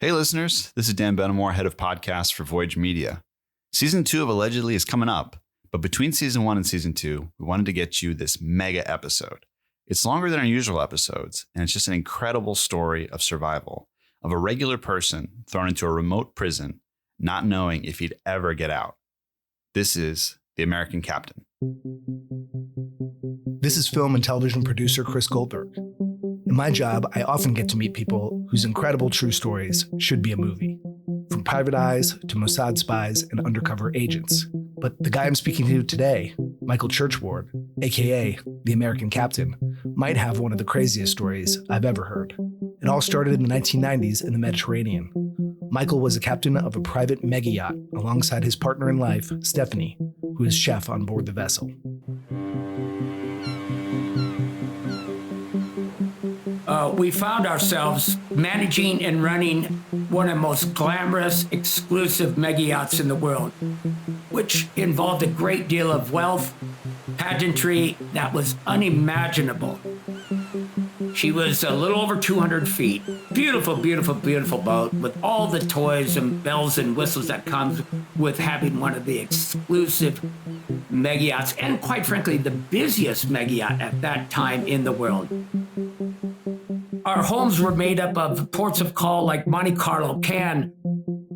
Hey listeners, this is Dan Benamor, head of podcasts for Voyage Media. Season 2 of Allegedly is coming up, but between Season 1 and Season 2, we wanted to get you this mega episode. It's longer than our usual episodes, and it's just an incredible story of survival, of a regular person thrown into a remote prison, not knowing if he'd ever get out. This is The American Captain. This is film and television producer Chris Goldberg. In my job, I often get to meet people whose incredible true stories should be a movie. From private eyes to Mossad spies and undercover agents. But the guy I'm speaking to today, Michael Churchward, aka The American Captain, might have one of the craziest stories I've ever heard. It all started in the 1990s in the Mediterranean. Michael was a captain of a private mega yacht alongside his partner in life, Stephanie, who is chef on board the vessel. We found ourselves managing and running one of the most glamorous, exclusive mega yachts in the world, which involved a great deal of wealth, pageantry that was unimaginable. She was a little over 200 feet. Beautiful, beautiful, beautiful boat with all the toys and bells and whistles that comes with having one of the exclusive mega yachts, and quite frankly, the busiest mega yacht at that time in the world. Our homes were made up of ports of call like Monte Carlo, Cannes,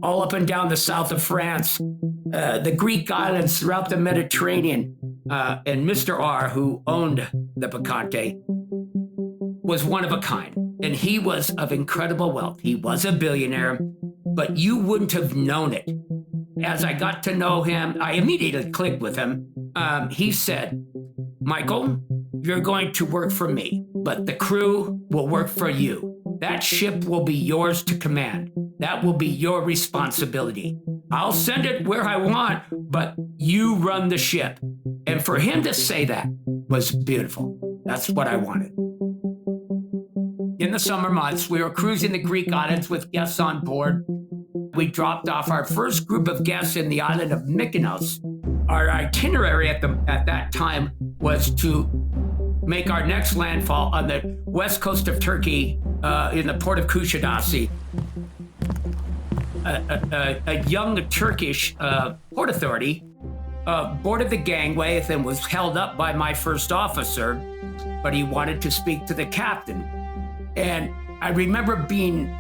all up and down the south of France, the Greek islands throughout the Mediterranean. And Mr. R, who owned the Picante, was one of a kind. And he was of incredible wealth. He was a billionaire, but you wouldn't have known it. As I got to know him, I immediately clicked with him. He said, "Michael, you're going to work for me, but the crew will work for you. That ship will be yours to command. That will be your responsibility. I'll send it where I want, but you run the ship." And for him to say that was beautiful. That's what I wanted. In the summer months, we were cruising the Greek islands with guests on board. We dropped off our first group of guests in the island of Mykonos. Our itinerary at that time was to make our next landfall on the west coast of Turkey in the port of Kuşadası. A young Turkish port authority boarded the gangway and was held up by my first officer, but he wanted to speak to the captain. And I remember being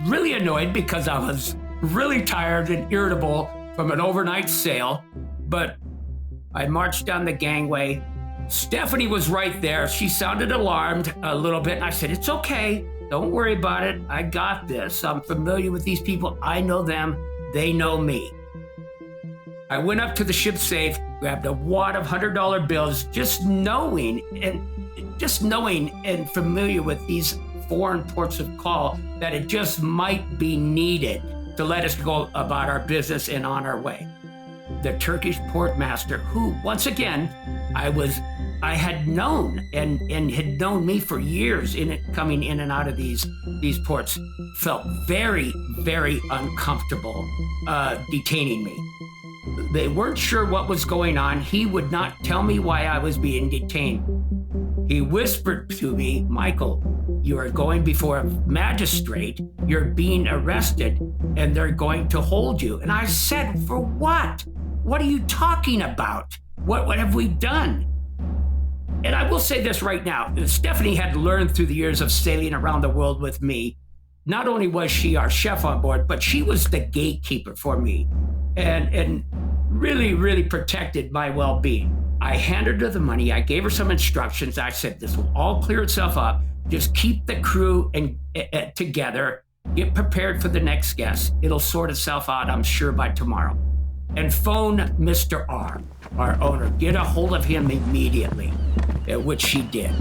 really annoyed because I was really tired and irritable from an overnight sail, but I marched down the gangway. Stephanie was right there. She sounded alarmed a little bit, and I said, "It's okay. Don't worry about it. I got this. I'm familiar with these people. I know them. They know me." I went up to the ship safe, grabbed a wad of $100 bills, just knowing and familiar with these foreign ports of call that it just might be needed to let us go about our business and on our way. The Turkish port master, who once again I had known and had known me for years coming in and out of these ports, felt very, very uncomfortable detaining me. They weren't sure what was going on. He would not tell me why I was being detained. He whispered to me, "Michael, you are going before a magistrate. You're being arrested, and they're going to hold you." And I said, "For what? What are you talking about? What have we done?" And I will say this right now. Stephanie had learned through the years of sailing around the world with me. Not only was she our chef on board, but she was the gatekeeper for me and really, really protected my well-being. I handed her the money. I gave her some instructions. I said, "This will all clear itself up. Just keep the crew together. Get prepared for the next guest. It'll sort itself out, I'm sure, by tomorrow. And phone Mr. R, our owner. Get a hold of him immediately," which she did.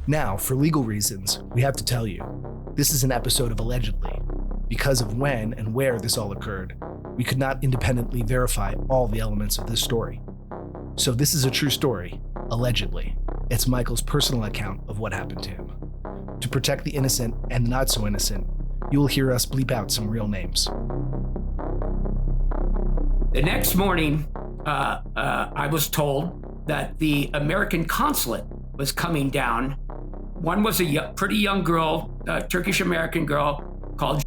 Now, for legal reasons, we have to tell you, this is an episode of Allegedly. Because of when and where this all occurred, we could not independently verify all the elements of this story. So this is a true story, allegedly. It's Michael's personal account of what happened to him. To protect the innocent and the not so innocent, you will hear us bleep out some real names. The next morning, I was told that the American consulate was coming down One was a pretty young girl, a Turkish-American girl called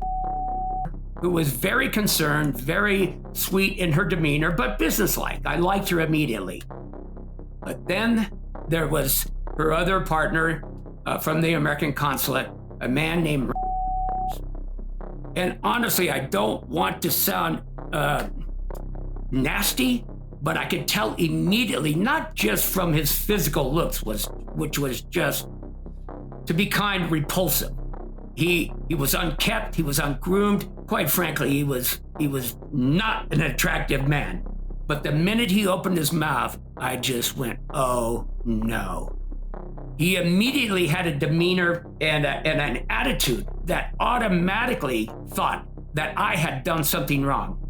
who was very concerned, very sweet in her demeanor, but businesslike. I liked her immediately. But then there was her other partner from the American consulate, a man named. And honestly, I don't want to sound nasty, but I could tell immediately, not just from his physical looks, which was just, to be kind, repulsive. He was unkept, he was ungroomed. Quite frankly, he was not an attractive man. But the minute he opened his mouth, I just went, oh no. He immediately had a demeanor and an attitude that automatically thought that I had done something wrong.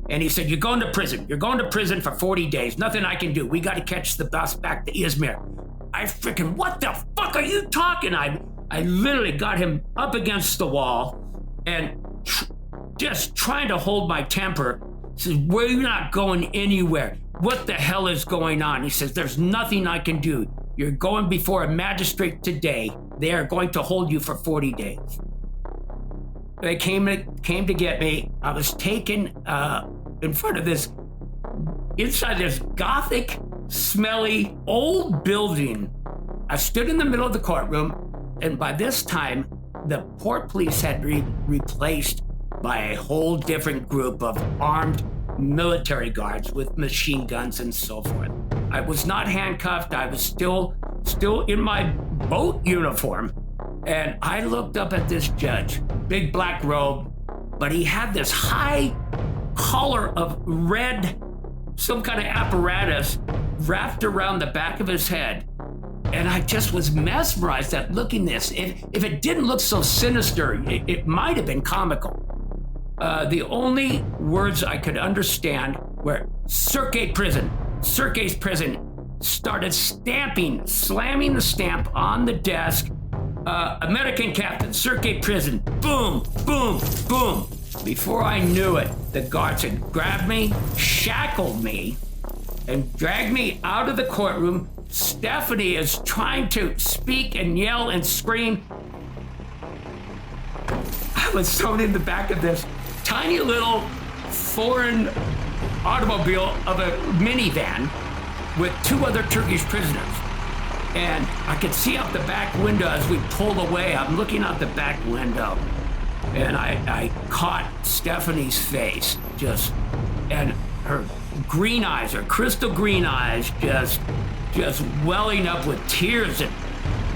And he said, you're going to prison. You're going to prison for 40 days. Nothing I can do. We got to catch the bus back to Izmir. I freaking, what the fuck are you talking? I literally got him up against the wall and just trying to hold my temper. He says, we're not going anywhere. What the hell is going on? He says, there's nothing I can do. You're going before a magistrate today. They are going to hold you for 40 days. They came to get me. I was taken in front of inside this gothic, smelly, old building. I stood in the middle of the courtroom. And by this time, the port police had been replaced by a whole different group of armed military guards with machine guns and so forth. I was not handcuffed. I was still in my boat uniform. And I looked up at this judge, big black robe, but he had this high collar of red, some kind of apparatus wrapped around the back of his head. And I just was mesmerized at looking this. If it didn't look so sinister, it might have been comical. The only words I could understand were Cirque prison. Cirque's prison. Started slamming the stamp on the desk. American captain, Cirque prison. Boom, boom, boom. Before I knew it, the guards had grabbed me, shackled me, and dragged me out of the courtroom. Stephanie is trying to speak and yell and scream. I was thrown in the back of this tiny little foreign automobile of a minivan with two other Turkish prisoners. And I could see out the back window as we pulled away. I'm looking out the back window, and I caught Stephanie's face, and her green eyes, her crystal green eyes, just welling up with tears, and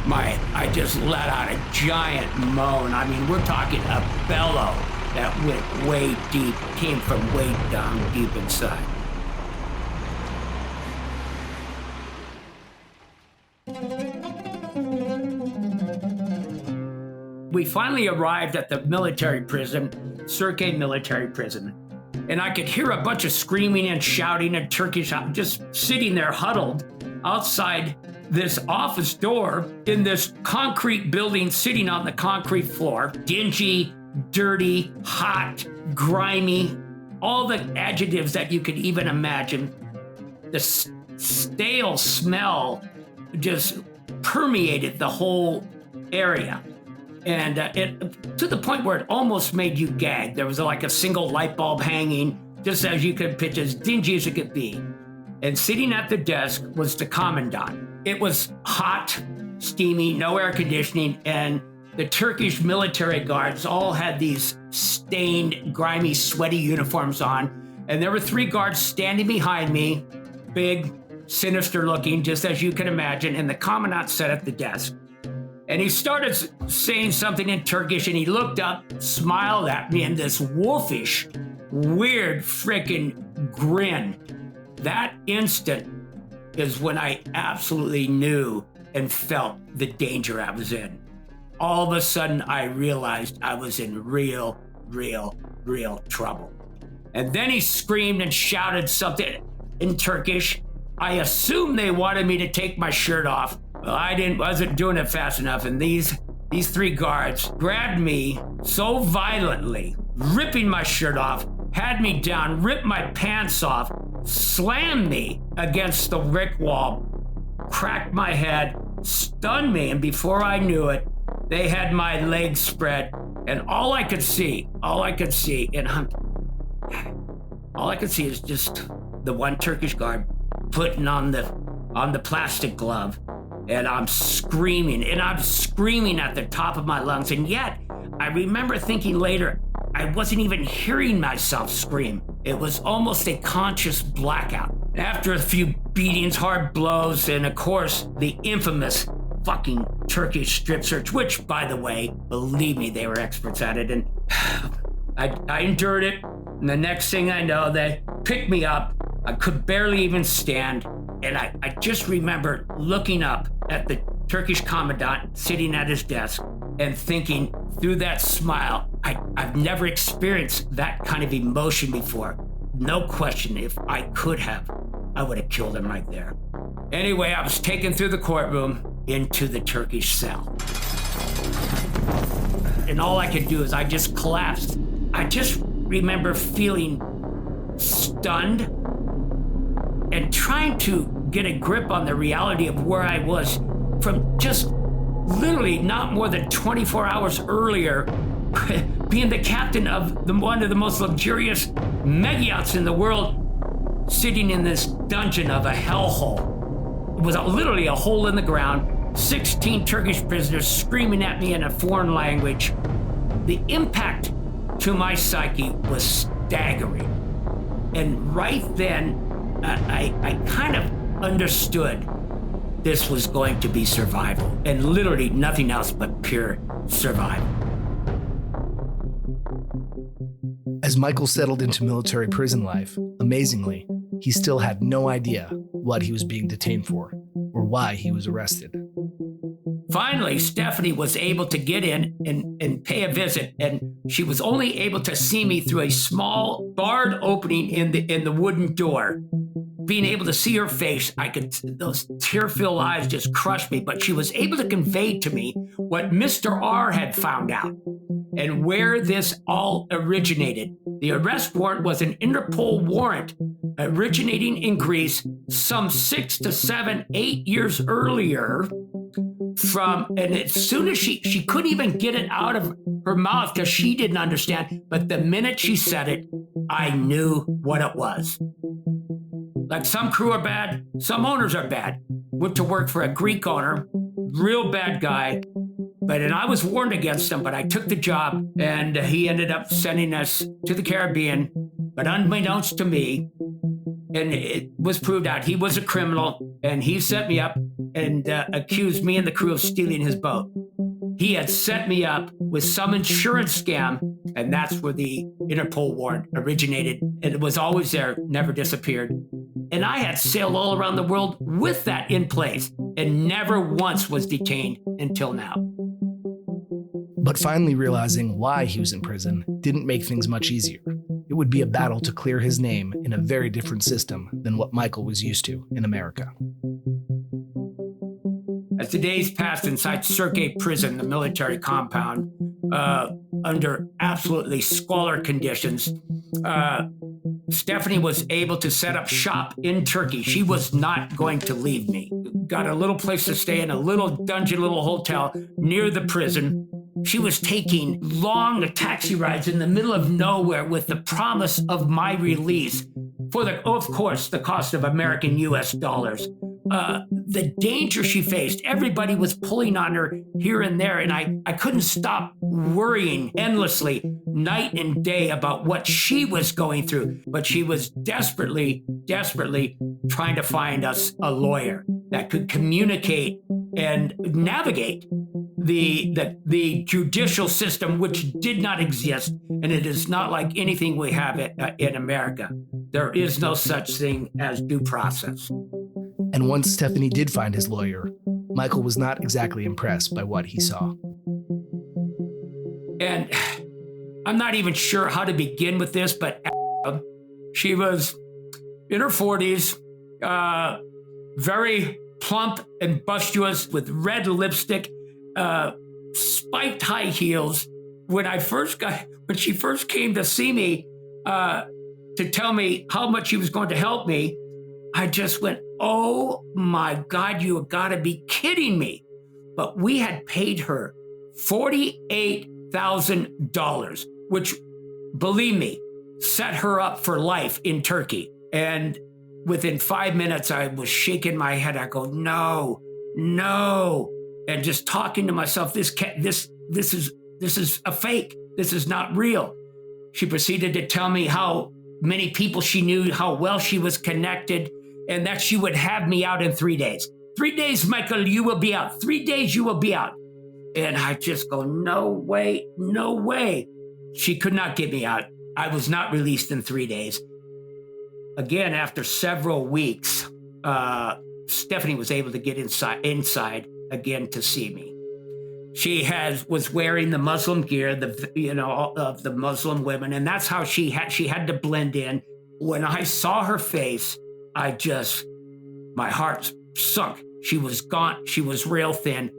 I just let out a giant moan. I mean, we're talking a bellow that went way deep, came from way down deep inside. We finally arrived at the military prison, Cirque military prison, and I could hear a bunch of screaming and shouting in Turkish, just sitting there huddled outside this office door in this concrete building, sitting on the concrete floor, dingy, dirty, hot, grimy, all the adjectives that you could even imagine. The stale smell just permeated the whole area. And it to the point where it almost made you gag. There was like a single light bulb hanging, just as you could pitch, as dingy as it could be. And sitting at the desk was the commandant. It was hot, steamy, no air conditioning, and the Turkish military guards all had these stained, grimy, sweaty uniforms on. And there were three guards standing behind me, big, sinister looking, just as you can imagine, and the commandant sat at the desk. And he started saying something in Turkish, and he looked up, smiled at me, and this wolfish, weird frickin' grin. That instant is when I absolutely knew and felt the danger I was in. All of a sudden, I realized I was in real trouble. And then he screamed and shouted something in Turkish. I assumed they wanted me to take my shirt off. Well, wasn't doing it fast enough, and these three guards grabbed me so violently, ripping my shirt off, had me down, ripped my pants off, slammed me against the brick wall, cracked my head, stunned me, and before I knew it, they had my legs spread, and all I could see, all I could see is just the one Turkish guard putting on the plastic glove, and I'm screaming at the top of my lungs, and yet I remember thinking later, I wasn't even hearing myself scream. It was almost a conscious blackout. After a few beatings, hard blows, and of course, the infamous fucking Turkish strip search, which, by the way, believe me, they were experts at it, and I endured it, and the next thing I know, they picked me up. I could barely even stand, and I just remember looking up at the Turkish commandant sitting at his desk and thinking through that smile, I've never experienced that kind of emotion before. No question, if I could have, I would have killed him right there. Anyway, I was taken through the courtroom into the Turkish cell. And all I could do is I just collapsed. I just remember feeling stunned and trying to get a grip on the reality of where I was from just literally not more than 24 hours earlier, being the captain of one of the most luxurious mega yachts in the world, sitting in this dungeon of a hellhole. It was literally a hole in the ground, 16 Turkish prisoners screaming at me in a foreign language. The impact to my psyche was staggering. And right then, I kind of understood this was going to be survival, and literally nothing else but pure survival. As Michael settled into military prison life, amazingly, he still had no idea what he was being detained for or why he was arrested. Finally, Stephanie was able to get in and pay a visit, and she was only able to see me through a small barred opening in the wooden door. Being able to see her face, those tear-filled eyes just crushed me, but she was able to convey to me what Mr. R had found out and where this all originated. The arrest warrant was an Interpol warrant originating in Greece some 6 to 7, 8 years earlier. And as soon as she couldn't even get it out of her mouth because she didn't understand, but the minute she said it, I knew what it was. Like, some crew are bad, some owners are bad. Went to work for a Greek owner, real bad guy, and I was warned against him, but I took the job, and he ended up sending us to the Caribbean, but unbeknownst to me, and it was proved out he was a criminal, and he set me up and accused me and the crew of stealing his boat. He had set me up with some insurance scam, and that's where the Interpol warrant originated. And it was always there, never disappeared. And I had sailed all around the world with that in place and never once was detained until now. But finally realizing why he was in prison didn't make things much easier. It would be a battle to clear his name in a very different system than what Michael was used to in America. As the days passed inside Sergei prison, the military compound, under absolutely squalor conditions, Stephanie was able to set up shop in Turkey. She was not going to leave me. Got a little place to stay in, a little dungeon, little hotel near the prison. She was taking long taxi rides in the middle of nowhere with the promise of my release for of course, the cost of American US dollars. The danger she faced, everybody was pulling on her here and there, and I couldn't stop worrying endlessly night and day about what she was going through. But she was desperately trying to find us a lawyer that could communicate and navigate the judicial system, which did not exist, and it is not like anything we have in America. There is no such thing as due process. And once Stephanie did find his lawyer, Michael was not exactly impressed by what he saw. And I'm not even sure how to begin with this, but she was in her 40s, very plump and bustuous with red lipstick, spiked high heels. When she first came to see me to tell me how much she was going to help me, I just went, oh my God, you have got to be kidding me. But we had paid her $48,000, which, believe me, set her up for life in Turkey. And within 5 minutes, I was shaking my head. I go, no. And just talking to myself, this is a fake. This is not real. She proceeded to tell me how many people she knew, how well she was connected, and that she would have me out in 3 days. 3 days, Michael, you will be out. 3 days, you will be out. And I just go, no way. She could not get me out. I was not released in 3 days. Again, after several weeks, Stephanie was able to get inside again to see me. She was wearing the Muslim gear, of the Muslim women, and that's how she had to blend in. When I saw her face, my heart sunk. She was gaunt. She was real thin.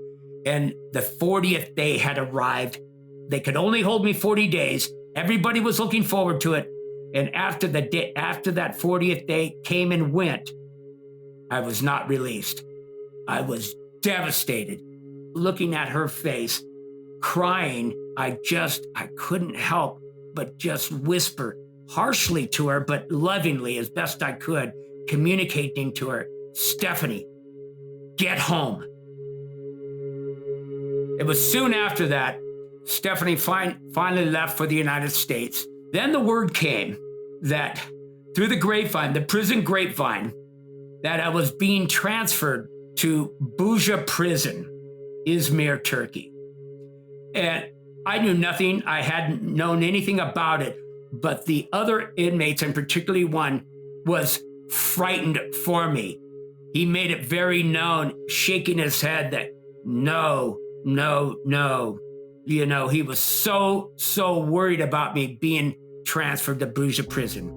And the 40th day had arrived. They could only hold me 40 days. Everybody was looking forward to it. And after that 40th day came and went, I was not released. I was devastated. Looking at her face, crying, I couldn't help but just whisper harshly to her, but lovingly as best I could, communicating to her, Stephanie, get home. It was soon after that, Stephanie finally left for the United States. Then the word came that through the grapevine, the prison grapevine, that I was being transferred to Buja prison, Izmir, Turkey. And I knew nothing. I hadn't known anything about it, but the other inmates, and particularly one, was frightened for me. He made it very known, shaking his head, that no. He was so worried about me being transferred to Buja prison.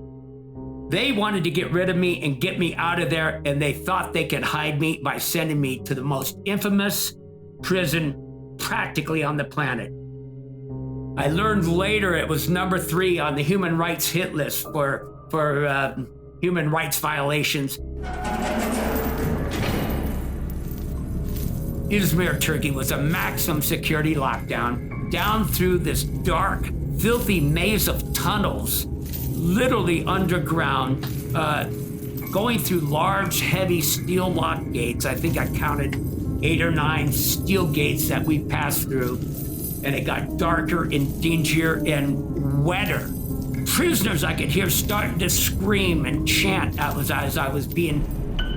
They wanted to get rid of me and get me out of there, and they thought they could hide me by sending me to the most infamous prison practically on the planet. I learned later it was number 3 on the human rights hit list for human rights violations. Izmir, Turkey was a maximum security lockdown down through this dark, filthy maze of tunnels, literally underground, going through large, heavy steel lock gates. I think I counted 8 or 9 steel gates that we passed through, and it got darker and dingier and wetter. Prisoners I could hear starting to scream and chant as I was being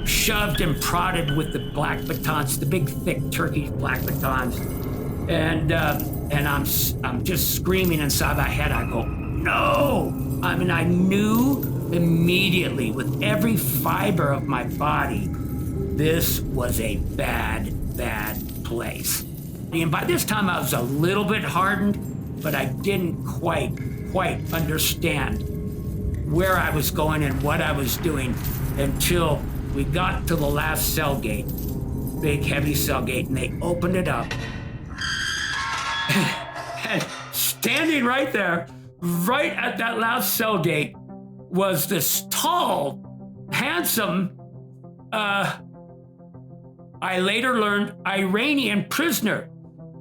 shoved and prodded with the black batons, the big, thick Turkish black batons. And I'm just screaming inside my head. I go, no! I mean, I knew immediately with every fiber of my body, this was a bad place. And by this time I was a little bit hardened, but I didn't quite understand where I was going and what I was doing until we got to the last cell gate, big heavy cell gate, and they opened it up. And standing right there, right at that last cell gate, was this tall, handsome, I later learned, Iranian prisoner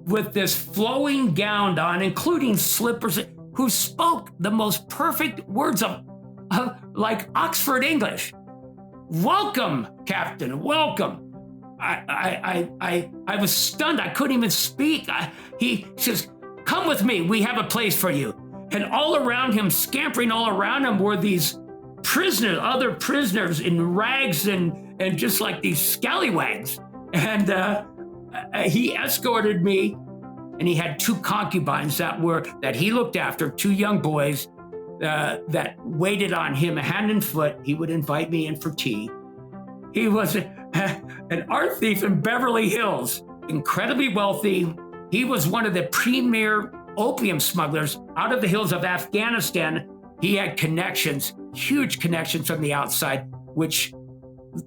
with this flowing gown on, including slippers, who spoke the most perfect words of like Oxford English. Welcome, Captain, welcome. I was stunned. I couldn't even speak. He says, come with me. We have a place for you. And all around him, scampering all around him, were these prisoners, other prisoners in rags and just like these scallywags. And he escorted me, and he had 2 concubines that he looked after, 2 young boys that waited on him hand and foot. He would invite me in for tea. He was an art thief in Beverly Hills, incredibly wealthy. He was one of the premier opium smugglers out of the hills of Afghanistan. He had connections, huge connections from the outside, which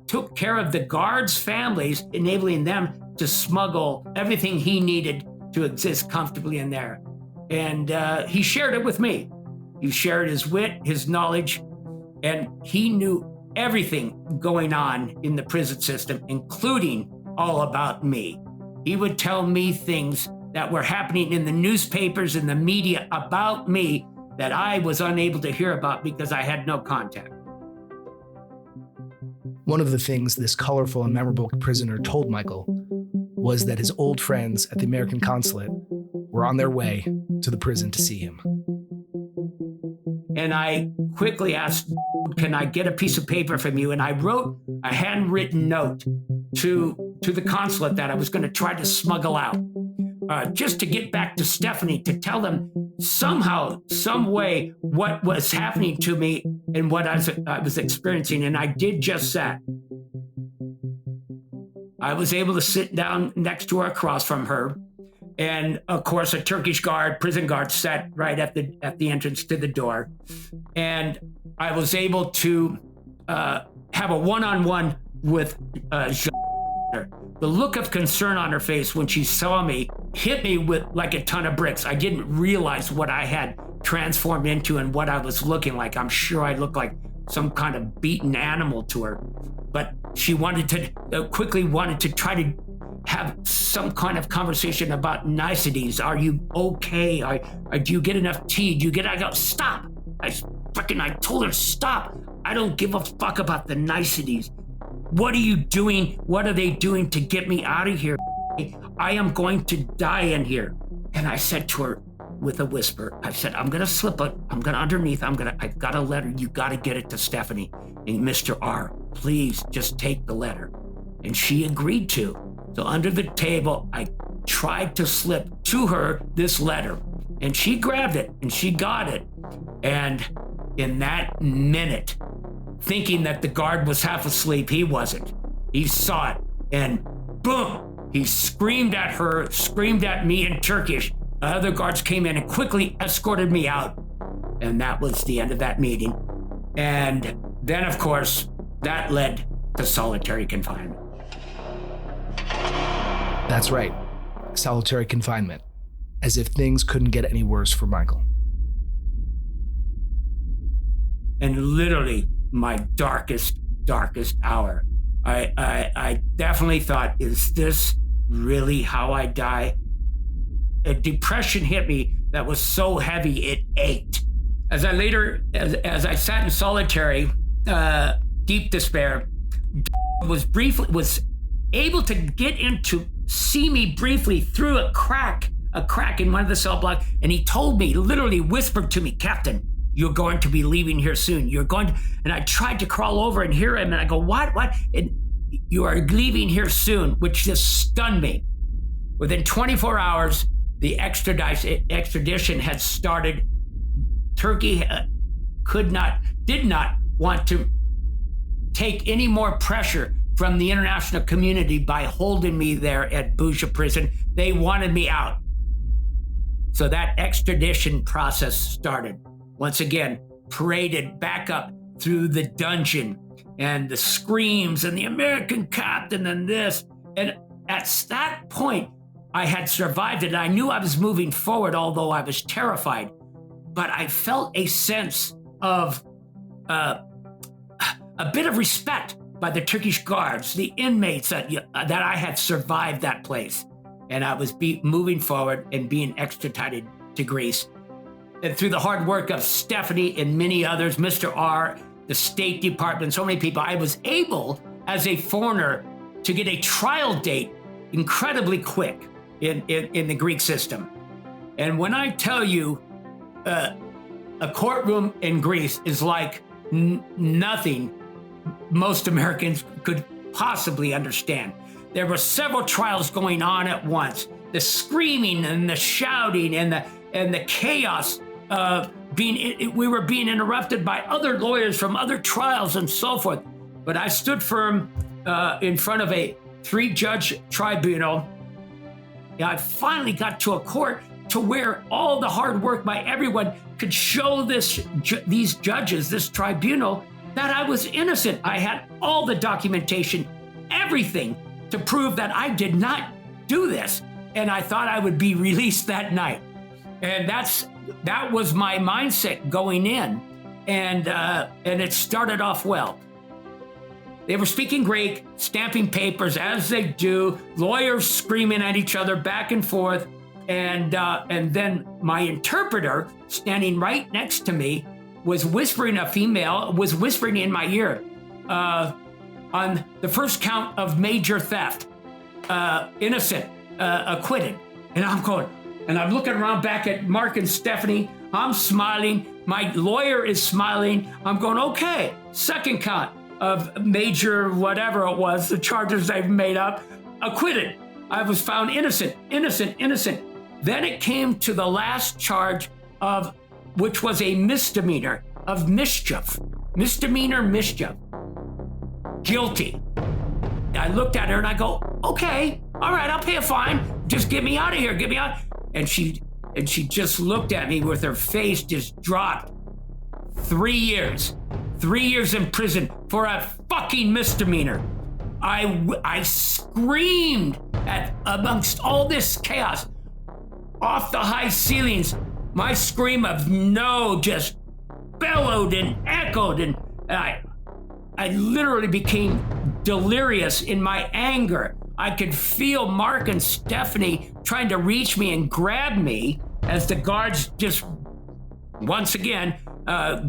took care of the guards' families, enabling them to smuggle everything he needed to exist comfortably in there. And he shared it with me. He shared his wit, his knowledge, and he knew everything going on in the prison system, including all about me. He would tell me things that were happening in the newspapers and the media about me that I was unable to hear about because I had no contact. One of the things this colorful and memorable prisoner told Michael was that his old friends at the American consulate were on their way to the prison to see him. And I quickly asked, can I get a piece of paper from you? And I wrote a handwritten note to the consulate that I was going to try to smuggle out, just to get back to Stephanie, to tell them somehow, some way, what was happening to me and what I was experiencing. And I did just that. I was able to sit down next to her, across from her. And of course, a Turkish prison guard sat right at the entrance to the door. And I was able to have a one-on-one with the look of concern on her face when she saw me hit me with like a ton of bricks. I didn't realize what I had transformed into and what I was looking like. I'm sure I looked like some kind of beaten animal to her. But she quickly wanted to try to have some kind of conversation about niceties. Are you okay? Do you get enough tea? I go, stop. I told her, stop. I don't give a fuck about the niceties. What are you doing? What are they doing to get me out of here? I am going to die in here. And I said to her with a whisper, I said, I'm going to slip it. I've got a letter. You got to get it to Stephanie. And Mr. R, please just take the letter. And she agreed to. So under the table, I tried to slip to her this letter, and she grabbed it and she got it. And in that minute, thinking that the guard was half asleep, he wasn't. He saw it, and boom, he screamed at her, screamed at me in Turkish. The other guards came in and quickly escorted me out. And that was the end of that meeting. And then, of course, that led to solitary confinement. That's right, solitary confinement, as if things couldn't get any worse for Michael. And literally my darkest hour. I definitely thought, is this really how I die? A depression hit me that was so heavy it ached. As I sat in solitary, deep despair, was able to get in to see me briefly through a crack in one of the cell blocks, and he told me, literally whispered to me, Captain, you're going to be leaving here soon. And I tried to crawl over and hear him, and I go, what? And you are leaving here soon, which just stunned me. Within 24 hours, the extradition had started. Turkey did not want to take any more pressure from the international community by holding me there at Buja prison. They wanted me out. So that extradition process started. Once again, paraded back up through the dungeon, and the screams and the American captain and this. And at that point, I had survived it. I knew I was moving forward, although I was terrified. But I felt a sense of a bit of respect by the Turkish guards, the inmates, that I had survived that place. And I was moving forward and being extradited to Greece. And through the hard work of Stephanie and many others, Mr. R, the State Department, so many people, I was able, as a foreigner, to get a trial date incredibly quick in the Greek system. And when I tell you, a courtroom in Greece is like nothing most Americans could possibly understand. There were several trials going on at once. The screaming and the shouting and the chaos. We were being interrupted by other lawyers from other trials and so forth. But I stood firm in front of a 3-judge tribunal. I finally got to a court to where all the hard work by everyone could show these judges, this tribunal, that I was innocent. I had all the documentation, everything to prove that I did not do this. And I thought I would be released that night. And that was my mindset going in. And it started off well. They were speaking Greek, stamping papers as they do, lawyers screaming at each other back and forth. And then my interpreter, standing right next to me, was whispering in my ear on the first count of major theft, innocent, acquitted. And I'm going, and I'm looking around back at Mark and Stephanie. I'm smiling. My lawyer is smiling. I'm going, okay, second count of major whatever it was, the charges they've made up, acquitted. I was found innocent. Then it came to the last charge of, which was a misdemeanor of mischief. Misdemeanor mischief. Guilty. I looked at her and I go, okay, all right, I'll pay a fine. Just get me out of here, get me out. And she just looked at me with her face just dropped. 3 years. 3 years in prison for a fucking misdemeanor. I screamed at amongst all this chaos. Off the high ceilings, my scream of no just bellowed and echoed, and I literally became delirious in my anger. I could feel Mark and Stephanie trying to reach me and grab me as the guards just, once again,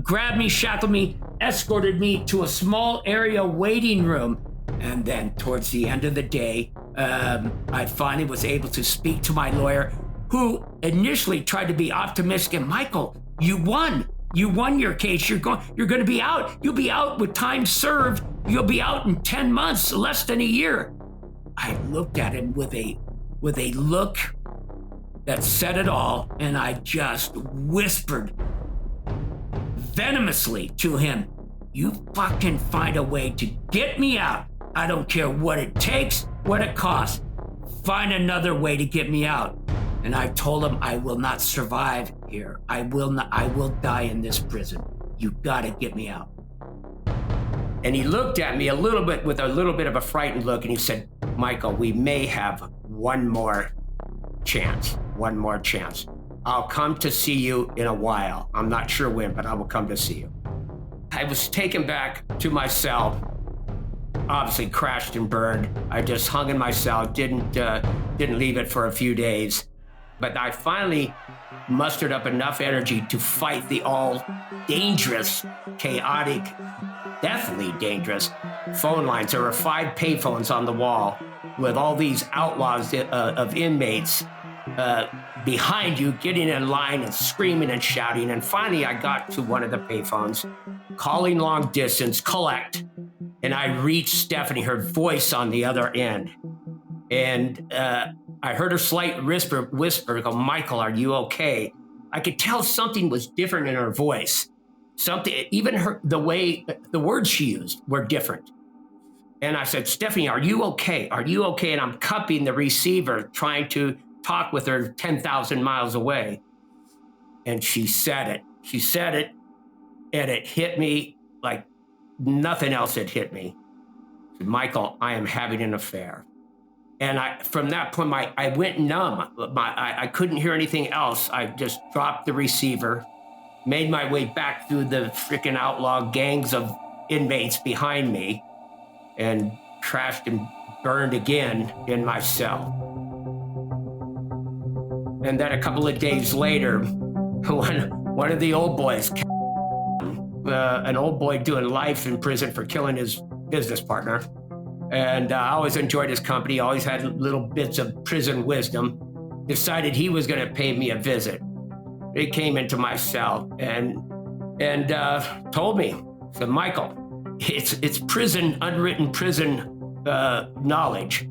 grabbed me, shackled me, escorted me to a small area waiting room. And then towards the end of the day, I finally was able to speak to my lawyer, who initially tried to be optimistic. Michael, you won. You won your case. You're going to be out. You'll be out with time served. You'll be out in 10 months, less than a year. I looked at him with a look that said it all, and I just whispered venomously to him, you fucking find a way to get me out. I don't care what it takes, what it costs. Find another way to get me out. And I told him I will not survive here. I will die in this prison. You gotta get me out. And he looked at me with a little bit of a frightened look, and he said, Michael, we may have one more chance. I'll come to see you in a while. I'm not sure when, but I will come to see you. I was taken back to my cell, obviously crashed and burned. I just hung in my cell, didn't leave it for a few days. But I finally mustered up enough energy to fight the all dangerous, chaotic, deathly dangerous phone lines. There were 5 payphones on the wall with all these outlaws of inmates behind you, getting in line and screaming and shouting. And finally, I got to one of the payphones, calling long distance, collect. And I reached Stephanie, her voice on the other end. And I heard her slight whisper, go, Michael, are you okay? I could tell something was different in her voice. Something, even the words she used were different. And I said, Stephanie, are you okay? Are you okay? And I'm cupping the receiver, trying to talk with her 10,000 miles away. And she said it, and it hit me like nothing else had hit me. I said, Michael, I am having an affair. And from that point, I went numb. I couldn't hear anything else. I just dropped the receiver, made my way back through the freaking outlaw gangs of inmates behind me, and crashed and burned again in my cell. And then a couple of days later, one of the old boys, an old boy doing life in prison for killing his business partner, and I always enjoyed his company, always had little bits of prison wisdom, decided he was going to pay me a visit. He came into my cell and told me, said, Michael, it's prison, unwritten prison knowledge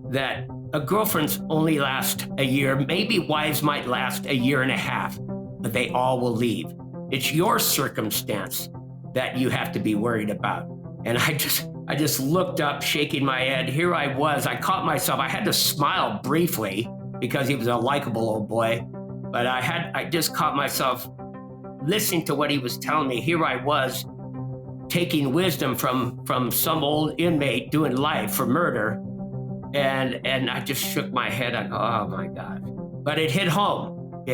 that a girlfriend's only last a year. Maybe wives might last a year and a half, but they all will leave. It's your circumstance that you have to be worried about. And I just looked up, shaking my head. Here I was. I caught myself. I had to smile briefly because he was a likable old boy, but I just caught myself listening to what he was telling me. Here I was, taking wisdom from some old inmate doing life for murder. And I just shook my head. I go, oh my God. But it hit home.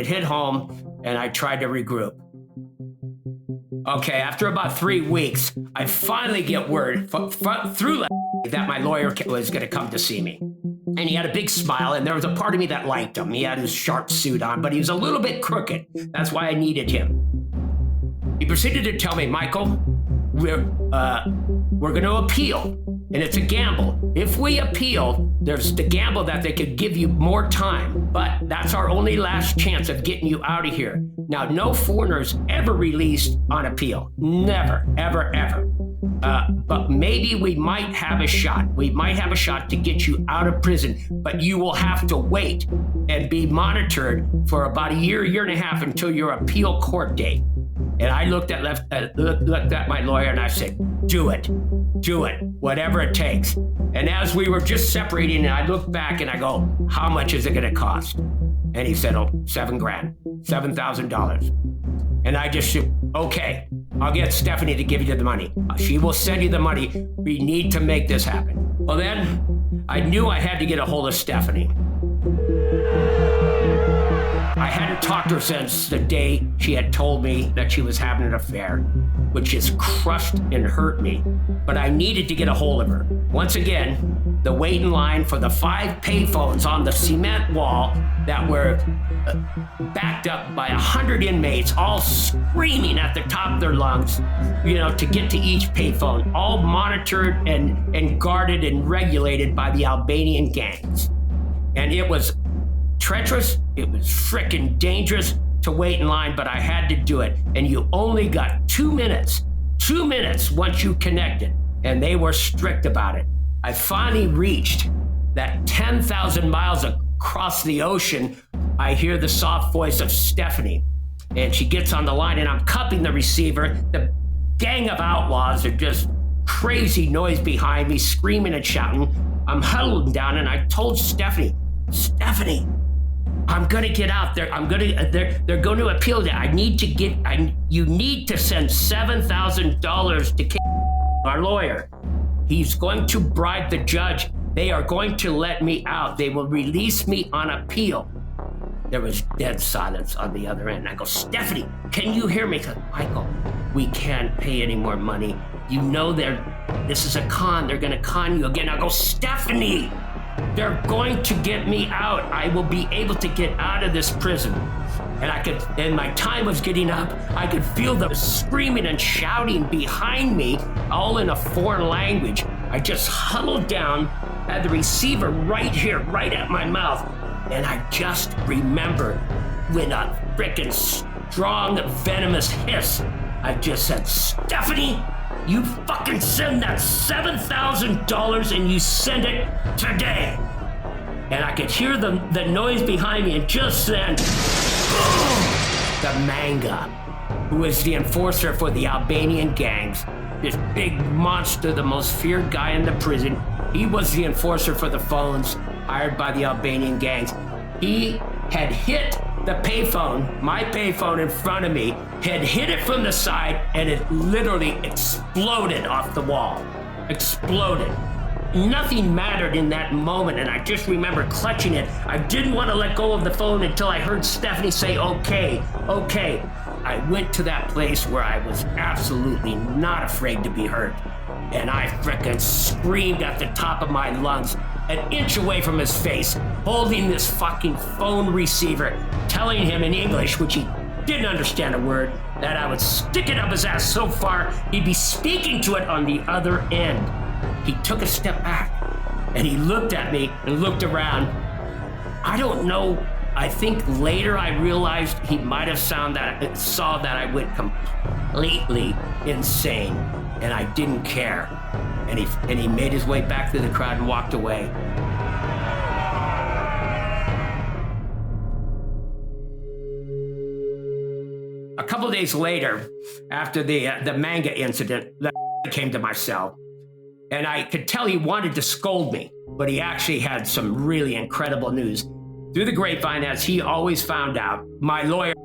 And I tried to regroup. Okay, after about 3 weeks, I finally get word through that my lawyer was going to come to see me. And he had a big smile, and there was a part of me that liked him. He had his sharp suit on, but he was a little bit crooked. That's why I needed him. He proceeded to tell me, Michael, we're going to appeal, and it's a gamble. If we appeal, there's the gamble that they could give you more time, but that's our only last chance of getting you out of here. Now, no foreigners ever released on appeal. Never, ever, ever. But maybe we might have a shot. We might have a shot to get you out of prison, but you will have to wait and be monitored for about a year and a half until your appeal court date. And I looked at my lawyer and I said, do it, whatever it takes. And as we were just separating, and I looked back and I go, how much is it going to cost? And he said, $7,000. And I just said, okay, I'll get Stephanie to give you the money. She will send you the money. We need to make this happen. Well, then I knew I had to get a hold of Stephanie. I hadn't talked to her since the day she had told me that she was having an affair, which just crushed and hurt me. But I needed to get a hold of her. Once again, the waiting line for the 5 payphones on the cement wall that were backed up by 100 inmates, all screaming at the top of their lungs, to get to each payphone, all monitored and guarded and regulated by the Albanian gangs. And it was treacherous, it was frickin' dangerous to wait in line, but I had to do it. And you only got 2 minutes once you connected, and they were strict about it. I finally reached that 10,000 miles across the ocean. I hear the soft voice of Stephanie, and she gets on the line, and I'm cupping the receiver. The gang of outlaws are just crazy noise behind me, screaming and shouting. I'm huddled down, and I told Stephanie, I'm gonna get out there. They're going to appeal that. You need to send $7,000 to our lawyer. He's going to bribe the judge. They are going to let me out. They will release me on appeal. There was dead silence on the other end. I go, Stephanie, can you hear me? Michael, we can't pay any more money. This is a con. They're gonna con you again. I go, Stephanie, they're going to get me out. I will be able to get out of this prison. And my time was getting up. I could feel the screaming and shouting behind me, all in a foreign language. I just huddled down, had the receiver right here, right at my mouth. And I just remember with a frickin' strong, venomous hiss, I just said, Stephanie, you fucking send that $7,000 and you send it today. And I could hear the noise behind me, and just then, boom, the manga, who is the enforcer for the Albanian gangs, this big monster, the most feared guy in the prison, he was the enforcer for the phones hired by the Albanian gangs. He had hit the payphone, my payphone in front of me, had hit it from the side, and it literally exploded off the wall. Exploded. Nothing mattered in that moment, and I just remember clutching it. I didn't want to let go of the phone until I heard Stephanie say, okay. I went to that place where I was absolutely not afraid to be hurt, and I frickin' screamed at the top of my lungs, an inch away from his face, holding this fucking phone receiver, telling him in English, which he didn't understand a word, that I would stick it up his ass so far he'd be speaking to it on the other end. He took a step back, and he looked at me and looked around. I don't know, I think later I realized he might have saw that I went completely insane, and I didn't care. And he made his way back through the crowd and walked away. A couple of days later, after the manga incident, the came to my cell. And I could tell he wanted to scold me, but he actually had some really incredible news. Through the grapevine, as he always found out, my lawyer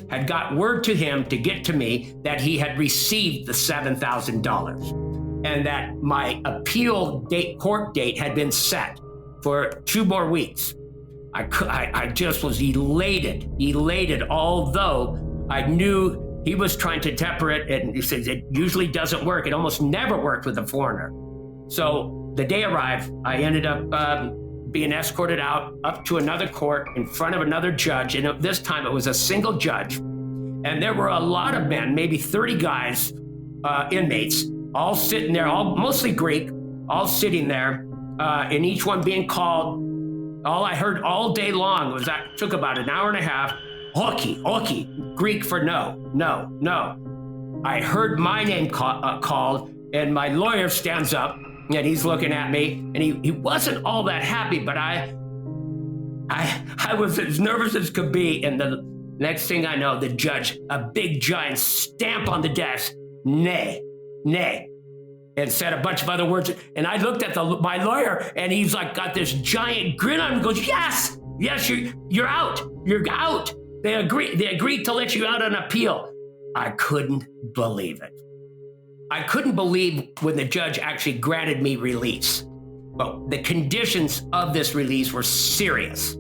had got word to him to get to me that he had received the $7,000 and that my court date had been set for 2 more weeks. I just was elated, although I knew he was trying to temper it, and he says it usually doesn't work. It almost never worked with a foreigner. So the day arrived, I ended up being escorted out up to another court in front of another judge. And this time it was a single judge. And there were a lot of men, maybe 30 guys, inmates, all sitting there, all mostly Greek, all sitting there, and each one being called. All I heard all day long was that took about an hour and a half. Oki, Greek for no. I heard my name called, and my lawyer stands up, and he's looking at me, and he wasn't all that happy, but I was as nervous as could be. And the next thing I know, the judge, a big giant stamp on the desk, nay, and said a bunch of other words. And I looked at my lawyer, and he's like got this giant grin on him. He goes, yes, you're out. They agreed to let you out on appeal. I couldn't believe it. I couldn't believe when the judge actually granted me release. But the conditions of this release were serious.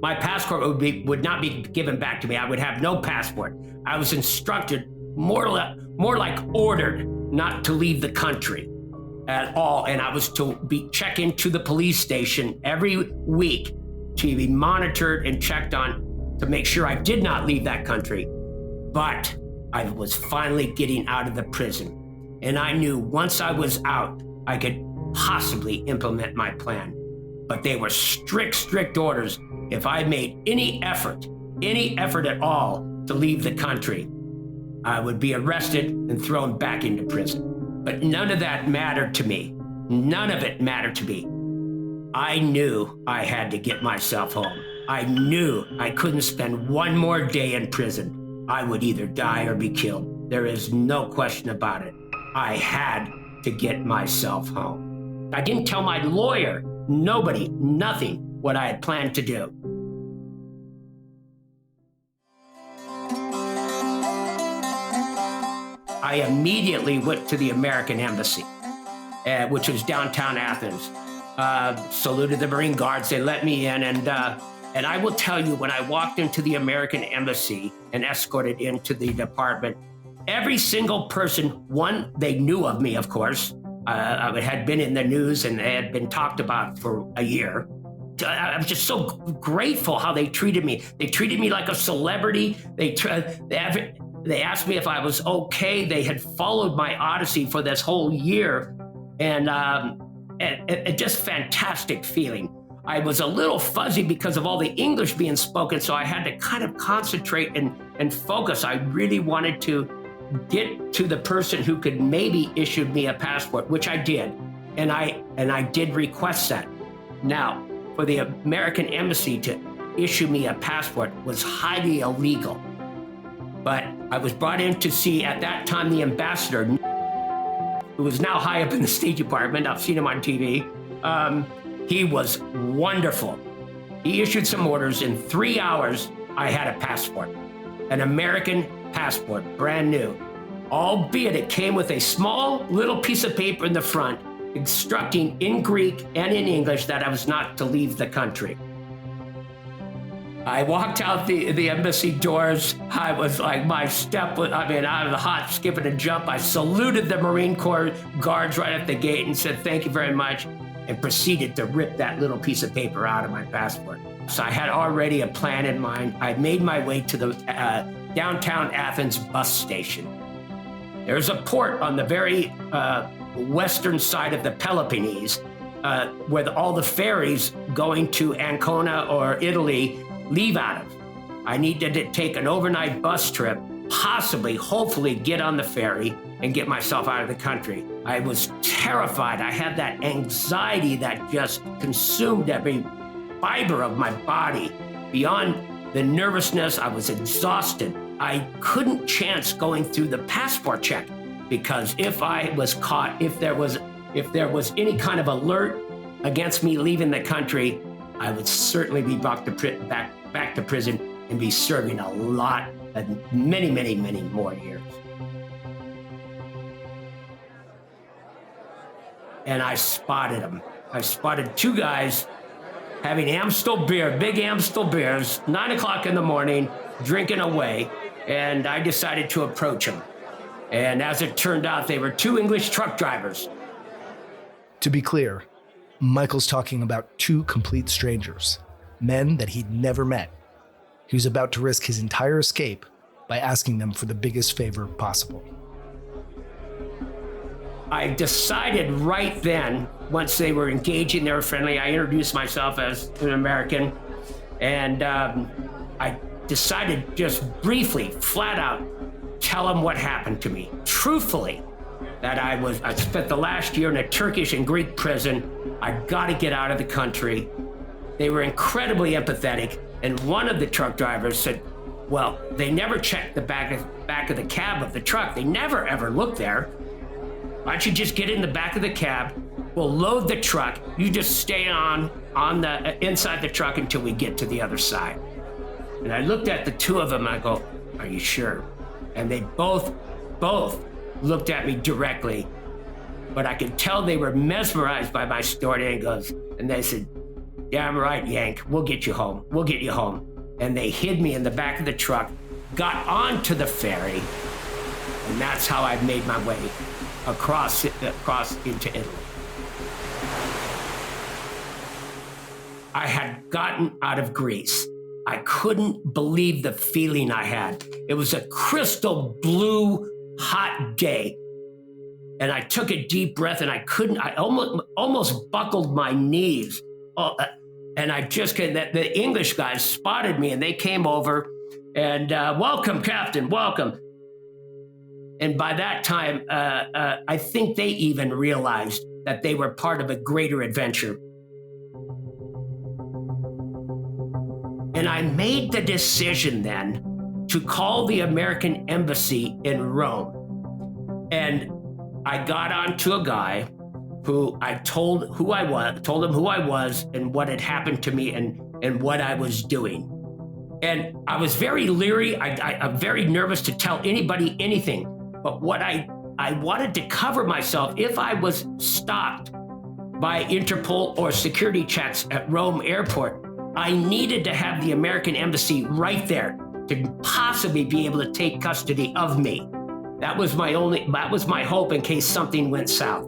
My passport would not be given back to me. I would have no passport. I was instructed, more like ordered, not to leave the country at all. And I was to check into the police station every week to be monitored and checked on to make sure I did not leave that country. But I was finally getting out of the prison. And I knew once I was out, I could possibly implement my plan. But they were strict orders. If I made any effort at all to leave the country, I would be arrested and thrown back into prison. But none of that mattered to me. None of it mattered to me. I knew I had to get myself home. I knew I couldn't spend one more day in prison. I would either die or be killed. There is no question about it. I had to get myself home. I didn't tell my lawyer, nobody, nothing, what I had planned to do. I immediately went to the American Embassy, which was downtown Athens. Saluted the Marine Guards, they let me in, and I will tell you, when I walked into the American Embassy and escorted into the department, every single person, one, they knew of me, of course. I had been in the news and had been talked about for a year. I was just so grateful how they treated me. They treated me like a celebrity. They asked me if I was okay. They had followed my odyssey for this whole year, and just fantastic feeling. I was a little fuzzy because of all the English being spoken, so I had to kind of concentrate and focus. I really wanted to get to the person who could maybe issue me a passport, which I did, and I did request that. Now, for the American Embassy to issue me a passport was highly illegal. But I was brought in to see, at that time, the ambassador, who was now high up in the State Department. I've seen him on TV. He was wonderful. He issued some orders. In 3 hours, I had a passport, an American passport, brand new. Albeit it came with a small little piece of paper in the front instructing in Greek and in English that I was not to leave the country. I walked out the embassy doors. I was like, my step was, out of the hot, skipping and jump. I saluted the Marine Corps guards right at the gate and said, thank you very much, and proceeded to rip that little piece of paper out of my passport. So I had already a plan in mind. I made my way to the downtown Athens bus station. There's a port on the very western side of the Peloponnese where all the ferries going to Ancona or Italy leave out of. I needed to take an overnight bus trip, possibly, hopefully get on the ferry and get myself out of the country. I was terrified. I had that anxiety that just consumed every fiber of my body. Beyond the nervousness, I was exhausted. I couldn't chance going through the passport check because if I was caught, if there was any kind of alert against me leaving the country, I would certainly be back to prison and be serving a lot, many, many, many more years. And I spotted them. I spotted two guys having Amstel beer, big Amstel beers, 9 o'clock in the morning, drinking away. and I decided to approach them. And as it turned out, they were two English truck drivers. To be clear, Michael's talking about two complete strangers, men that he'd never met. He was about to risk his entire escape by asking them for the biggest favor possible. I decided right then, once they were engaging, they were friendly, I introduced myself as an American, and I decided just briefly, flat out, tell them what happened to me. Truthfully, that I spent the last year in a Turkish and Greek prison. I gotta get out of the country. They were incredibly empathetic, and one of the truck drivers said, well, they never checked the back of the cab of the truck. They never ever looked there. Why don't you just get in the back of the cab? We'll load the truck. You just stay on the inside the truck until we get to the other side. And I looked at the two of them and I go, are you sure? And they both looked at me directly, but I could tell they were mesmerized by my story. And they said, damn right, Yank, we'll get you home. We'll get you home. And they hid me in the back of the truck, got onto the ferry, and that's how I made my way across into Italy. I had gotten out of Greece. I couldn't believe the feeling I had. It was a crystal blue, hot day. And I took a deep breath and I almost buckled my knees. And the English guys spotted me and they came over and welcome, Captain, welcome. And by that time, I think they even realized that they were part of a greater adventure. And I made the decision then to call the American embassy in Rome. And I got onto a guy who I told him who I was and what had happened to me and what I was doing. And I was very leery. I'm very nervous to tell anybody anything. But what I wanted to cover myself if I was stopped by Interpol or security checks at Rome airport. I needed to have the American embassy right there to possibly be able to take custody of me. That was my hope in case something went south.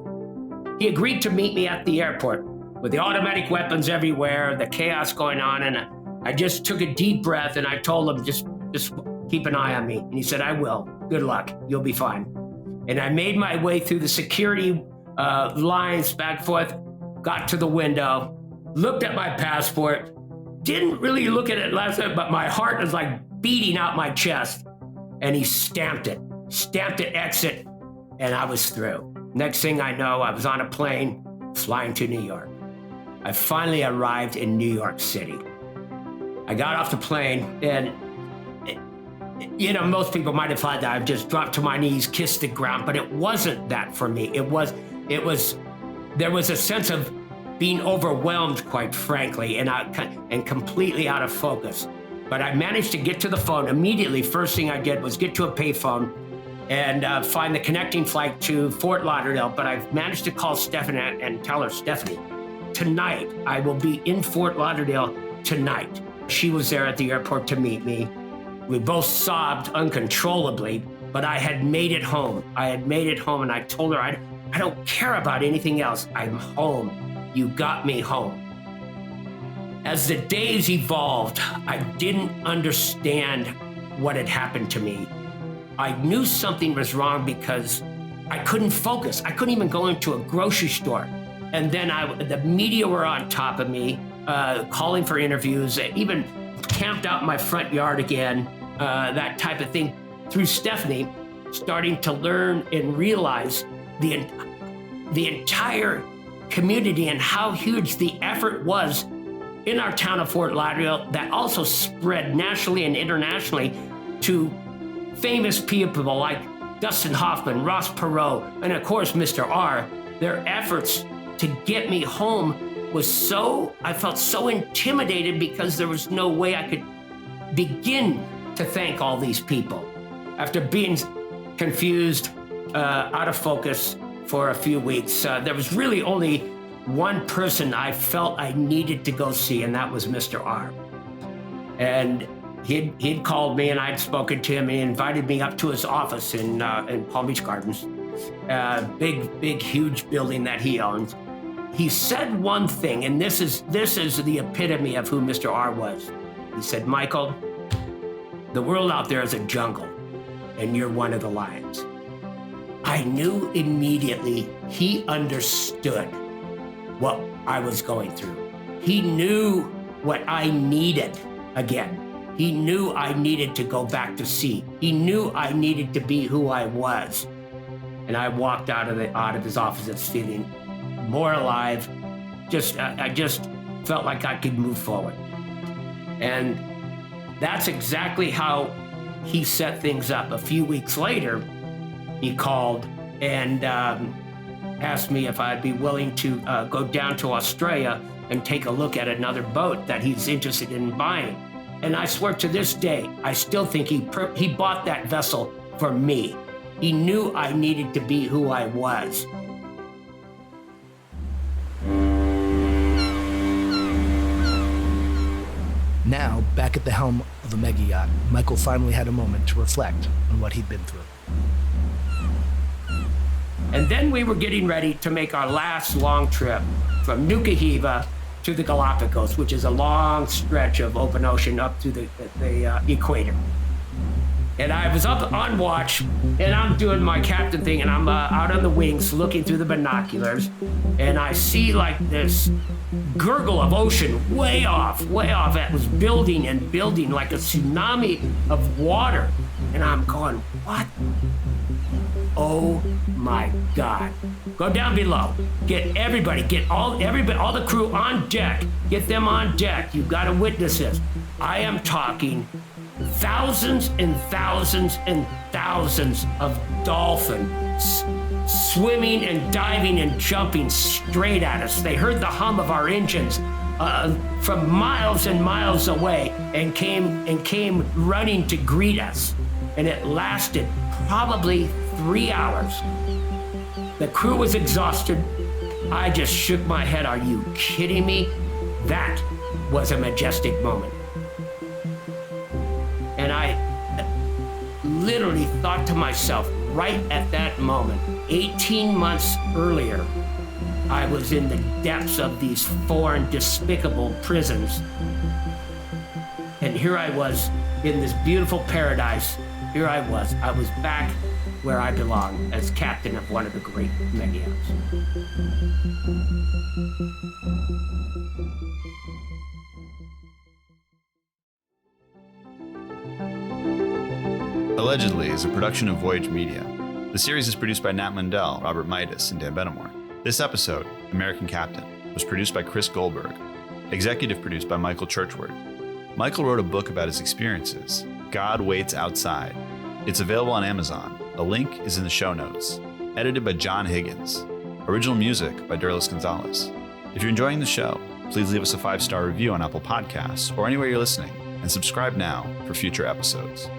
He agreed to meet me at the airport with the automatic weapons everywhere, the chaos going on, and I just took a deep breath and I told him, just keep an eye on me. And he said, I will. Good luck. You'll be fine. And I made my way through the security lines back and forth, got to the window, looked at my passport, didn't really look at it last night, but my heart was like beating out my chest. And he stamped it, exit, and I was through. Next thing I know, I was on a plane flying to New York. I finally arrived in New York City. I got off the plane and, most people might have thought that I just dropped to my knees, kissed the ground, but it wasn't that for me. There was a sense of being overwhelmed, quite frankly, and completely out of focus. But I managed to get to the phone immediately. First thing I did was get to a payphone and find the connecting flight to Fort Lauderdale. But I've managed to call Stephanie and tell her, Stephanie, tonight, I will be in Fort Lauderdale tonight. She was there at the airport to meet me. We both sobbed uncontrollably, but I had made it home. And I told her, I don't care about anything else. I'm home. You got me home. As the days evolved, I didn't understand what had happened to me. I knew something was wrong because I couldn't focus. I couldn't even go into a grocery store. And then the media were on top of me, calling for interviews, even camped out in my front yard again, that type of thing. Through Stephanie, starting to learn and realize the entire community and how huge the effort was in our town of Fort Lauderdale that also spread nationally and internationally to famous people like Dustin Hoffman, Ross Perot, and of course, Mr. R. Their efforts to get me home I felt so intimidated because there was no way I could begin to thank all these people. After being confused, out of focus for a few weeks, there was really only one person I felt I needed to go see, and that was Mr. R. And he'd called me and I'd spoken to him, and he invited me up to his office in Palm Beach Gardens, big, huge building that he owns. He said one thing, and this is the epitome of who Mr. R was. He said, Michael, the world out there is a jungle, and you're one of the lions. I knew immediately he understood what I was going through. He knew what I needed again. He knew I needed to go back to sea. He knew I needed to be who I was. And I walked out of his office feeling more alive. I just felt like I could move forward. And that's exactly how he set things up. A few weeks later, he called and asked me if I'd be willing to go down to Australia and take a look at another boat that he's interested in buying. And I swear to this day, I still think he bought that vessel for me. He knew I needed to be who I was. Now, back at the helm of a mega yacht, Michael finally had a moment to reflect on what he'd been through. And then we were getting ready to make our last long trip from Nuka Hiva to the Galapagos, which is a long stretch of open ocean up to the equator. And I was up on watch, and I'm doing my captain thing, and I'm out on the wings looking through the binoculars, and I see like this gurgle of ocean way off. It was building and building like a tsunami of water. And I'm going, what? Oh my God. Go down below. Get everybody, all the crew on deck. Get them on deck. You've got to witness this. I am talking thousands and thousands and thousands of dolphins swimming and diving and jumping straight at us. They heard the hum of our engines from miles and miles away and came running to greet us. And it lasted probably 3 hours. The crew was exhausted. I just shook my head. Are you kidding me? That was a majestic moment. And I literally thought to myself, right at that moment, 18 months earlier, I was in the depths of these foreign, despicable prisons. And here I was in this beautiful paradise. Here I was back where I belong as captain of one of the great mega yachts. Allegedly is a production of Voyage Media. The series is produced by Nat Mundel, Robert Mitas, and Dan Benamor. This episode, American Captain, was produced by Chris Goldberg, executive produced by Michael Churchward. Michael wrote a book about his experiences, God Waits Outside. It's available on Amazon. A link is in the show notes. Edited by John Higgins. Original music by Derlis Gonzalez. If you're enjoying the show, please leave us a 5-star review on Apple Podcasts or anywhere you're listening, and subscribe now for future episodes.